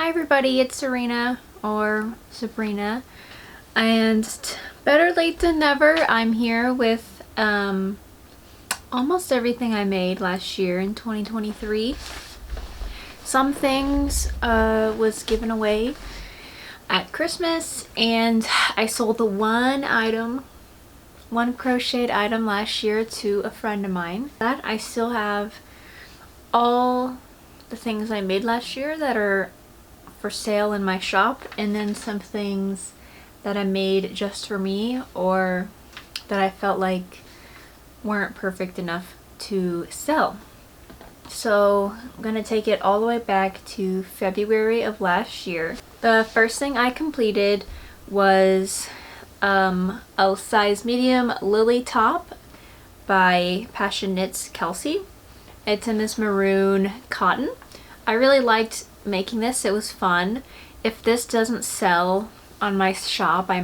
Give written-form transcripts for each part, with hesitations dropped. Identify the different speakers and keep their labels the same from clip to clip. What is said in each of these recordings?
Speaker 1: Hi everybody, it's Serena or Sabrina, and better late than never. I'm here with almost everything I made last year in 2023. Some things was given away at Christmas, and I sold the one crocheted item last year to a friend of mine. That I still have all the things I made last year that are for sale in my shop, and then some things that I made just for me or that I felt like weren't perfect enough to sell. So I'm gonna take it all the way back to February of last year. The first thing I completed was a size medium lily top by Passion Knits Kelsey. It's in this maroon cotton. I really liked making this. It was fun. If this doesn't sell on my shop, I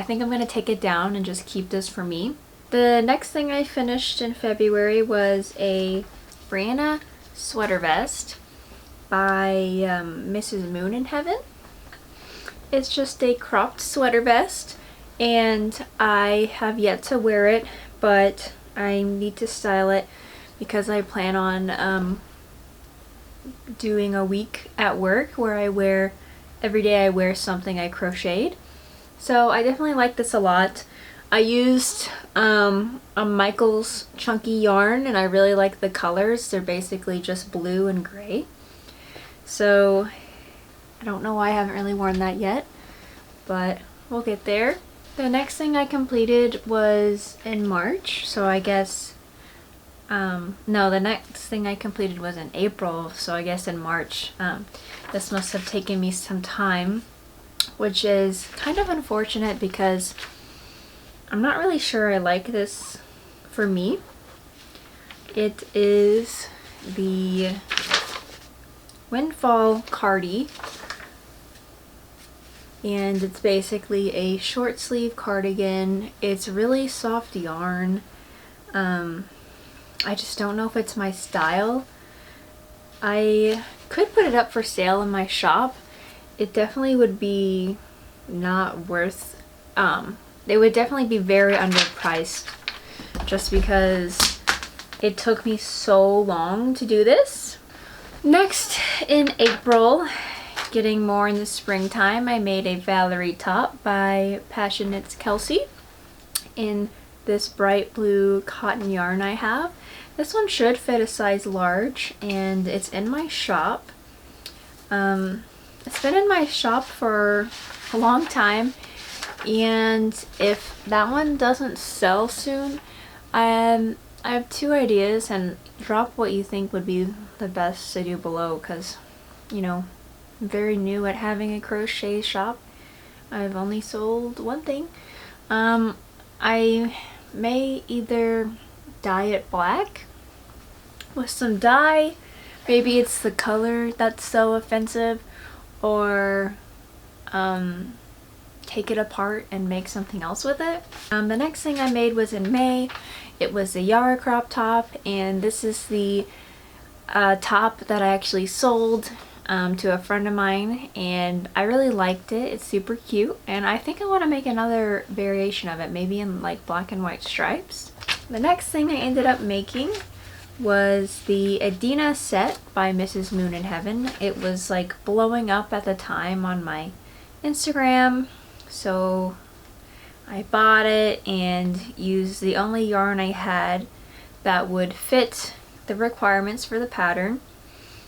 Speaker 1: think I'm gonna take it down and just keep this for me. The next thing I finished in February was a Brianna sweater vest by Mrs. Moon in Heaven. It's just a cropped sweater vest, and I have yet to wear it, but I need to style it because I plan on doing a week at work where every day I wear something I crocheted. So I definitely like this a lot. I used a Michael's chunky yarn, and I really like the colors. They're basically just blue and gray. So I don't know why I haven't really worn that yet, but we'll get there. The next thing I completed was in March, so I guess no, the next thing I completed was in April, so I guess in March. This must have taken me some time, which is kind of unfortunate because I'm not really sure I like this for me. It is the Windfall Cardi, and it's basically a short sleeve cardigan. It's really soft yarn. I just don't know if it's my style. I could put it up for sale in my shop. It definitely would be not worth, it would definitely be very underpriced just because it took me so long to do this. Next, in April, getting more in the springtime, I made a Valerie top by Passion Knits Kelsey in this bright blue cotton yarn I have. This one should fit a size large, and it's in my shop. It's been in my shop for a long time, and if that one doesn't sell soon, I have two ideas, and drop what you think would be the best to do below, because, you know, I'm very new at having a crochet shop. I've only sold one thing. I may either dye it black with some dye, maybe it's the color that's so offensive, or take it apart and make something else with it. The next thing I made was in May. It was a Yara crop top, and this is the top that I actually sold to a friend of mine, and I really liked it. It's super cute, and I think I want to make another variation of it, maybe in like black and white stripes. The next thing I ended up making was the Adina set by Mrs. Moon in Heaven. It was like blowing up at the time on my Instagram, so I bought it and used the only yarn I had that would fit the requirements for the pattern.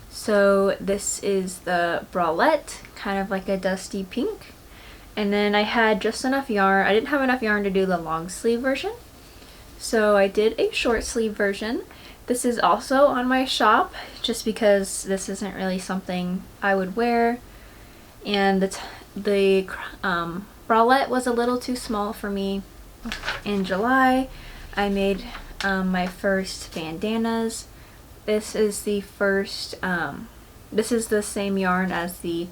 Speaker 1: So this is the bralette, kind of like a dusty pink. And then I had just enough yarn. I didn't have enough yarn to do the long sleeve version, so I did a short sleeve version. This is also on my shop just because this isn't really something I would wear, and the bralette was a little too small for me. In July, I made my first bandanas. This is the first, this is the same yarn as the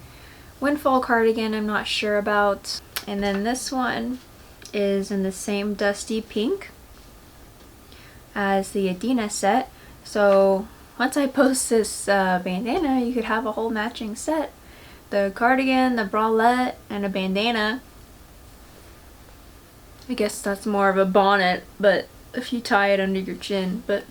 Speaker 1: Windfall cardigan I'm not sure about. And then this one is in the same dusty pink as the Adina set. So once I post this bandana, you could have a whole matching set. the cardigan, the bralette, and a bandana. I guess that's more of a bonnet, but if you tie it under your chin. But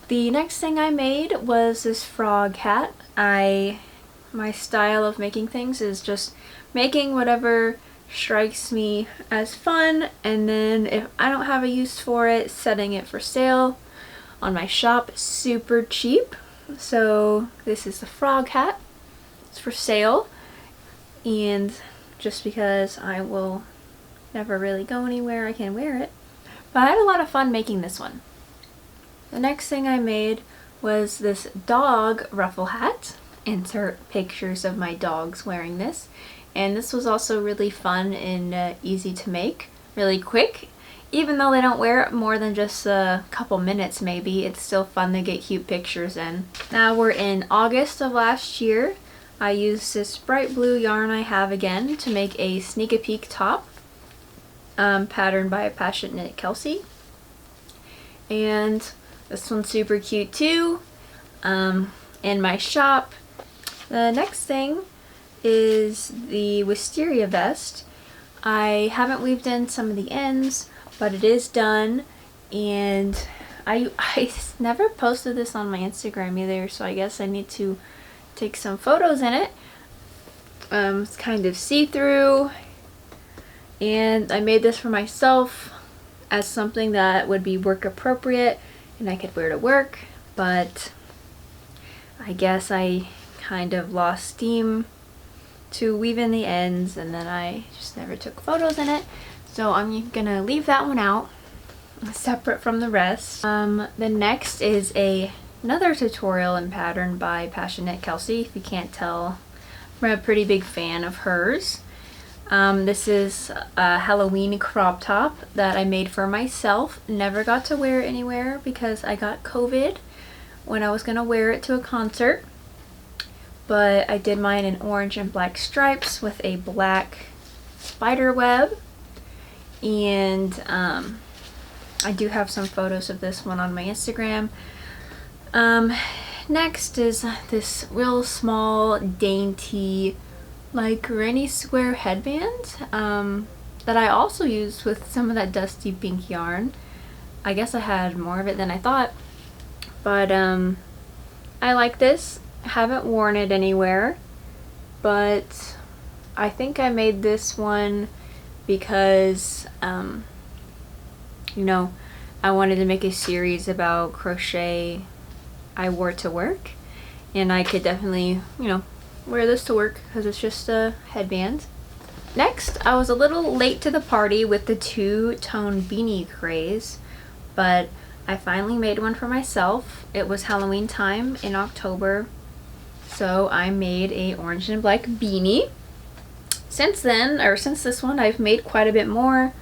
Speaker 1: the next thing I made was this frog hat. My style of making things is just making whatever strikes me as fun, and then if I don't have a use for it, setting it for sale on my shop super cheap. So this is the frog hat. It's for sale, and just because I will never really go anywhere, I can wear it. But I had a lot of fun making this one. The next thing I made was this dog ruffle hat. Insert pictures of my dogs wearing this. And this was also really fun and easy to make, really quick. Even though they don't wear it more than just a couple minutes maybe, it's still fun to get cute pictures in. Now we're in August of last year. I used this bright blue yarn I have again to make a sneak a peek top, patterned by Passionate Kelsey. And this one's super cute too, in my shop. The next thing is the wisteria vest. I haven't weaved in some of the ends, but it is done, and I never posted this on my Instagram either, so I guess I need to take some photos in it. It's kind of see-through, and I made this for myself as something that would be work appropriate and I could wear to work, but I guess I kind of lost steam to weave in the ends, and then I just never took photos in it, so I'm gonna leave that one out separate from the rest. The next is another tutorial and pattern by Passionate Kelsey. If you can't tell, I'm a pretty big fan of hers. This is a Halloween crop top that I made for myself. Never got to wear it anywhere because I got COVID when I was gonna wear it to a concert. But I did mine in orange and black stripes with a black spider web. And I do have some photos of this one on my Instagram. Next is this real small, dainty, like granny square headband that I also used with some of that dusty pink yarn. I guess I had more of it than I thought. But I like this. Haven't worn it anywhere, but I think I made this one because you know, I wanted to make a series about crochet I wore to work, and I could definitely, you know, wear this to work because it's just a headband. Next, I was a little late to the party with the two-tone beanie craze, but I finally made one for myself. It was Halloween time in October, so I made a orange and black beanie. Since then, or since this one, I've made quite a bit more.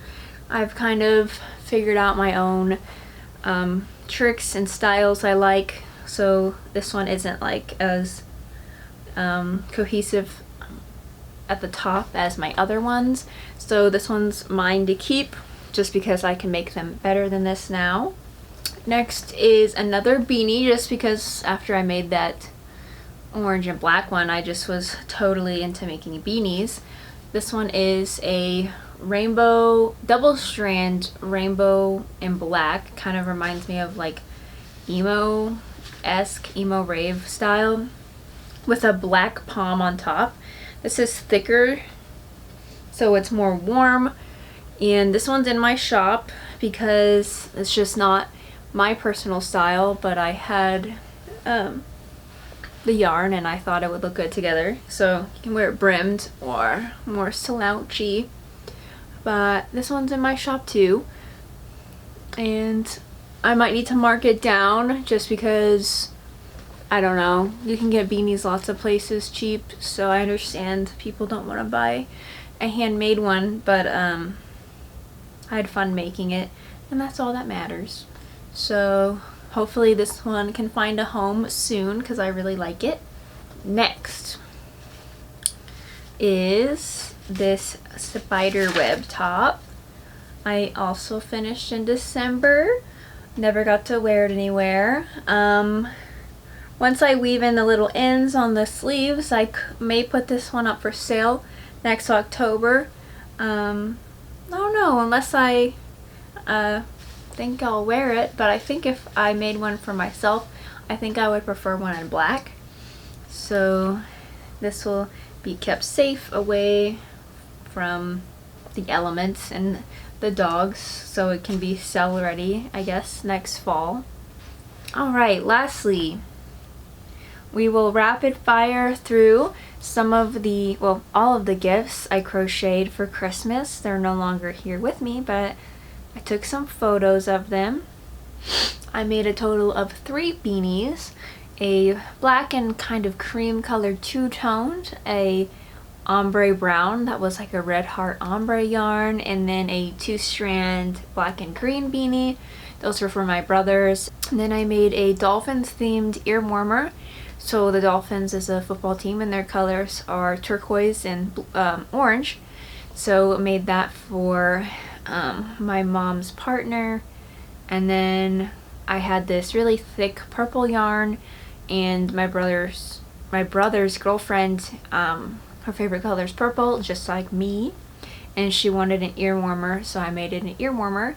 Speaker 1: I've kind of figured out my own tricks and styles I like, so this one isn't like as cohesive at the top as my other ones. So this one's mine to keep just because I can make them better than this now. Next is another beanie, just because after I made that orange and black one, I just was totally into making beanies. This one is a rainbow, double strand rainbow and black. Kind of reminds me of like emo-esque, emo rave style, with a black pom on top. This is thicker, so it's more warm, and this one's in my shop because it's just not my personal style, but I had the yarn and I thought it would look good together. So you can wear it brimmed or more slouchy, but this one's in my shop too, and I might need to mark it down just because, I don't know, you can get beanies lots of places cheap, so I understand people don't want to buy a handmade one, but I had fun making it, and that's all that matters. So hopefully this one can find a home soon because I really like it. Next is this spider web top. I also finished in December. Never got to wear it anywhere. Once I weave in the little ends on the sleeves, I may put this one up for sale next October. I don't know, unless I think I'll wear it, but I think if I made one for myself, I think I would prefer one in black. So this will be kept safe away from the elements and the dogs, so it can be sell ready, I guess, next fall. Alright, lastly, we will rapid fire through some of the, well, all of the gifts I crocheted for Christmas. They're no longer here with me, but I took some photos of them. I made a total of 3 beanies, a black and kind of cream colored two-toned, a ombre brown that was like a red heart ombre yarn, and then a 2-strand black and green beanie. Those were for my brothers. And then I made a Dolphins themed ear warmer. So the Dolphins is a football team and their colors are turquoise and orange. So I made that for my mom's partner. And then I had this really thick purple yarn, and my brother's girlfriend, her favorite color is purple, just like me, and she wanted an ear warmer, so I made it an ear warmer,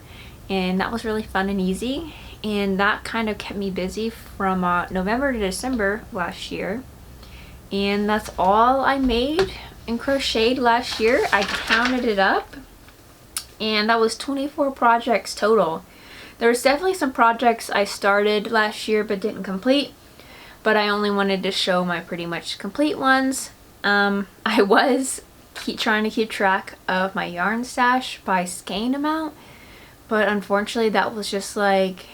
Speaker 1: and that was really fun and easy, and that kind of kept me busy from November to December last year. And that's all I made and crocheted last year. I counted it up, and that was 24 projects total. There's definitely some projects I started last year but didn't complete, but I only wanted to show my pretty much complete ones. I was trying to keep track of my yarn stash by skein amount, but unfortunately that was just like,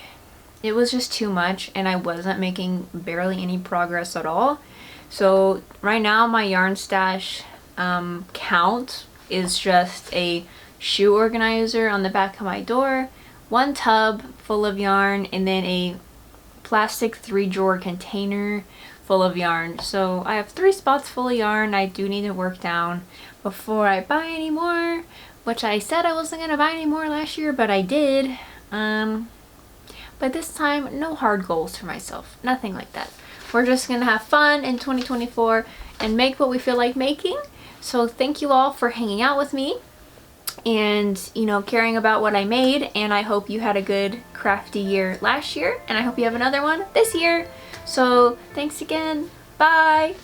Speaker 1: it was just too much, and I wasn't making barely any progress at all. So right now my yarn stash count is just a shoe organizer on the back of my door, 1 tub full of yarn, and then a plastic 3-drawer container full of yarn. So I have 3 spots full of yarn I do need to work down before I buy any more, which I said I wasn't going to buy any more last year, but I did. But this time, no hard goals for myself. Nothing like that. We're just going to have fun in 2024 and make what we feel like making. So thank you all for hanging out with me and, you know, caring about what I made, and I hope you had a good crafty year last year, and I hope you have another one this year. So thanks again. Bye.